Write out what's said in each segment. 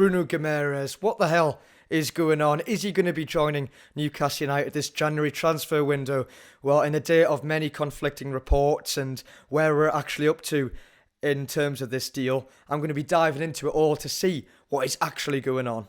Bruno Guimaraes, what the hell is going on? Is he going to be joining Newcastle United this January transfer window? Well, in a day of many conflicting reports and where we're actually up to in terms of this deal, I'm going to be diving into it all to see what is actually going on.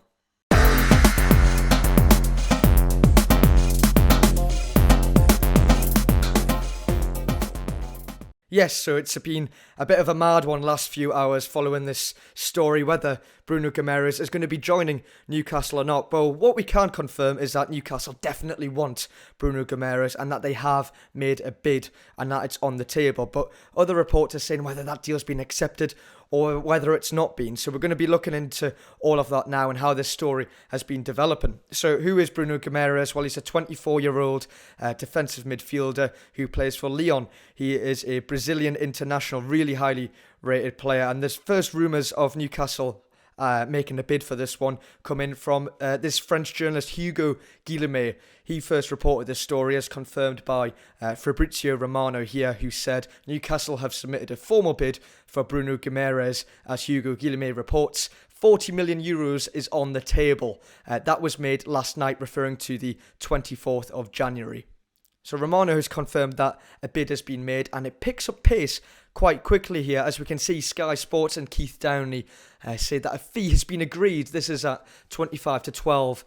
Yes, so it's been a bit of a mad one last few hours following this story, whether Bruno Guimaraes is going to be joining Newcastle or not. But what we can confirm is that Newcastle definitely want Bruno Guimaraes and that they have made a bid and that it's on the table. But other reports are saying whether that deal's been accepted or whether it's not been. So we're going to be looking into all of that now and how this story has been developing. So who is Bruno Guimaraes? Well, he's a 24-year-old defensive midfielder who plays for Lyon. He is a Brazilian international, really highly rated player. And there's first rumours of Newcastle making a bid for this one coming from this French journalist Hugo Guillemets. He first reported this story as confirmed by Fabrizio Romano here, who said Newcastle have submitted a formal bid for Bruno Guimaraes. As Hugo Guillemets reports, 40 million euros is on the table. That was made last night, referring to the 24th of January. So Romano has confirmed that a bid has been made, and it picks up pace quite quickly here. As we can see, Sky Sports and Keith Downey say that a fee has been agreed. This is at 25 to 12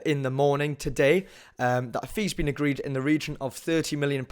in the morning today. That a fee's been agreed in the region of £30 million,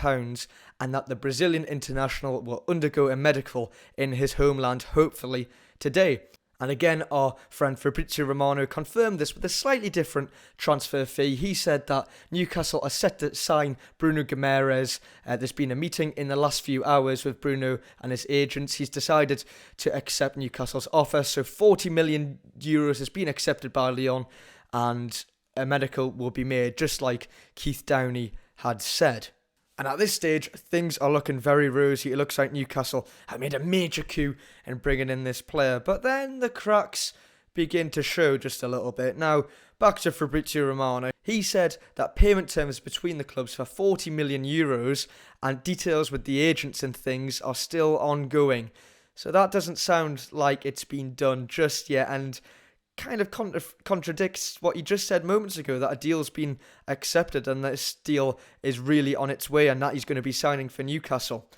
and that the Brazilian international will undergo a medical in his homeland, hopefully today. And again, our friend Fabrizio Romano confirmed this with a slightly different transfer fee. He said that Newcastle are set to sign Bruno Guimaraes. There's been a meeting in the last few hours with Bruno and his agents. He's decided to accept Newcastle's offer. So 40 million euros has been accepted by Lyon, and a medical will be made, just like Keith Downey had said. And at this stage, things are looking very rosy. It looks like Newcastle have made a major coup in bringing in this player. But then the cracks begin to show just a little bit. Now, back to Fabrizio Romano. He said that payment terms between the clubs for 40 million euros and details with the agents and things are still ongoing. So that doesn't sound like it's been done just yet, and kind of contradicts what he just said moments ago, that a deal's been accepted and this deal is really on its way and that he's going to be signing for Newcastle.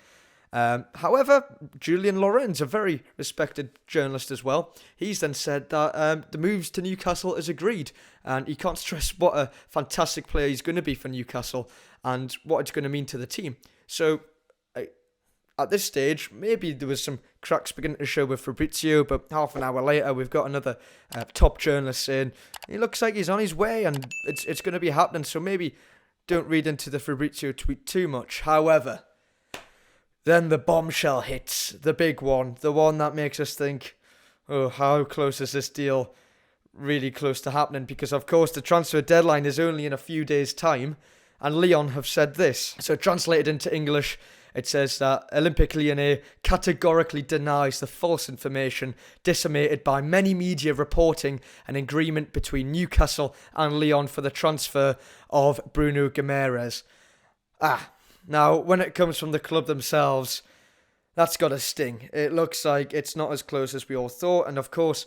However, Julian Lorenz, a very respected journalist as well, he's then said that the moves to Newcastle is agreed, and he can't stress what a fantastic player he's going to be for Newcastle and what it's going to mean to the team. So at this stage, maybe there was some cracks beginning to show with Fabrizio, but half an hour later, we've got another top journalist saying he looks like he's on his way and it's going to be happening. So maybe don't read into the Fabrizio tweet too much. However, then the bombshell hits, the big one, the one that makes us think, oh, how close is this deal really close to happening? Because, of course, the transfer deadline is only in a few days' time, and Lyon have said this. So translated into English, it says that Olympique Lyonnais categorically denies the false information disseminated by many media reporting an agreement between Newcastle and Lyon for the transfer of Bruno Guimaraes. Now, when it comes from the club themselves, that's got a sting. It looks like it's not as close as we all thought. And of course,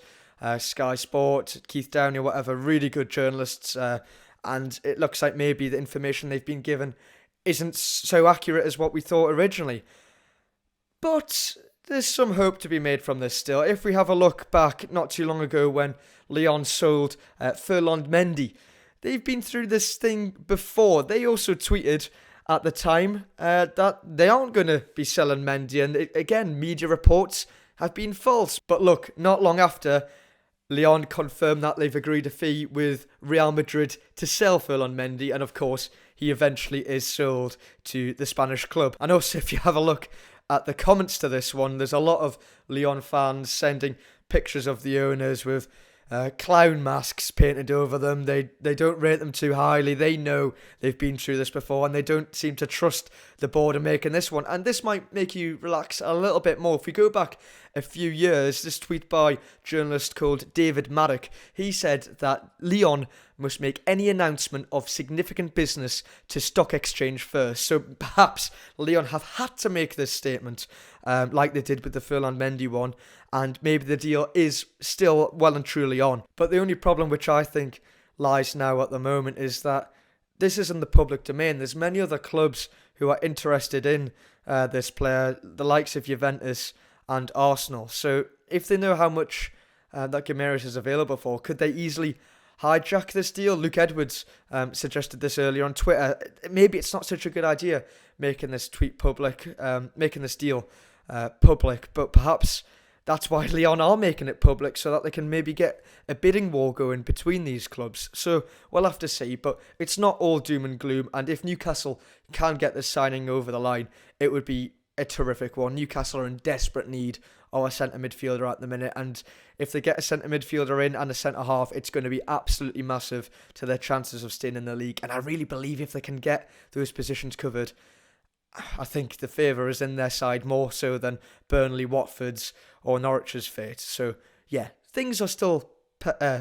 Sky Sport, Keith Downey, whatever, really good journalists. And it looks like maybe the information they've been given isn't so accurate as what we thought originally. But there's some hope to be made from this still. If we have a look back not too long ago when Lyon sold Ferland Mendy, they've been through this thing before. They also tweeted at the time that they aren't going to be selling Mendy. And again, media reports have been false. But look, not long after, Lyon confirmed that they've agreed a fee with Real Madrid to sell Ferland Mendy, and of course, he eventually is sold to the Spanish club. And also, if you have a look at the comments to this one, there's a lot of Lyon fans sending pictures of the owners with clown masks painted over them. They don't rate them too highly. They know they've been through this before, and they don't seem to trust the board in making this one. And this might make you relax a little bit more. If we go back a few years. This tweet by journalist called David Maddock, he said that Lyon must make any announcement of significant business to stock exchange first. So perhaps Lyon have had to make this statement, like they did with the Ferland Mendy one, and maybe the deal is still well and truly on. But the only problem which I think lies now at the moment is that this is in the public domain. There's many other clubs who are interested in this player, the likes of Juventus and Arsenal. So if they know how much that Guimaraes is available for, could they easily hijack this deal? Luke Edwards suggested this earlier on Twitter. Maybe it's not such a good idea making this tweet public, making this deal public, but perhaps that's why Lyon are making it public, so that they can maybe get a bidding war going between these clubs. So we'll have to see, but it's not all doom and gloom, and if Newcastle can get this signing over the line, it would be a terrific one. Newcastle are in desperate need of a centre midfielder at the minute, and if they get a centre midfielder in and a centre half, it's going to be absolutely massive to their chances of staying in the league. And I really believe if they can get those positions covered, I think the favour is in their side more so than Burnley, Watford's or Norwich's fate. So yeah, things are still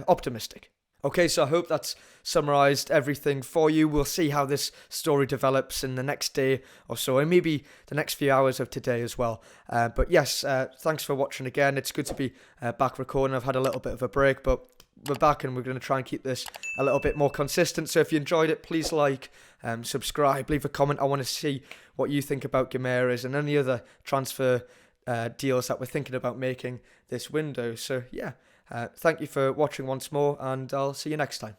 optimistic. Okay, so I hope that's summarised everything for you. We'll see how this story develops in the next day or so, and maybe the next few hours of today as well. But yes, thanks for watching again. It's good to be back recording. I've had a little bit of a break, but we're back and we're going to try and keep this a little bit more consistent. So if you enjoyed it, please like, subscribe, leave a comment. I want to see what you think about Guimaraes and any other transfer deals that we're thinking about making this window. So yeah, thank you for watching once more, and I'll see you next time.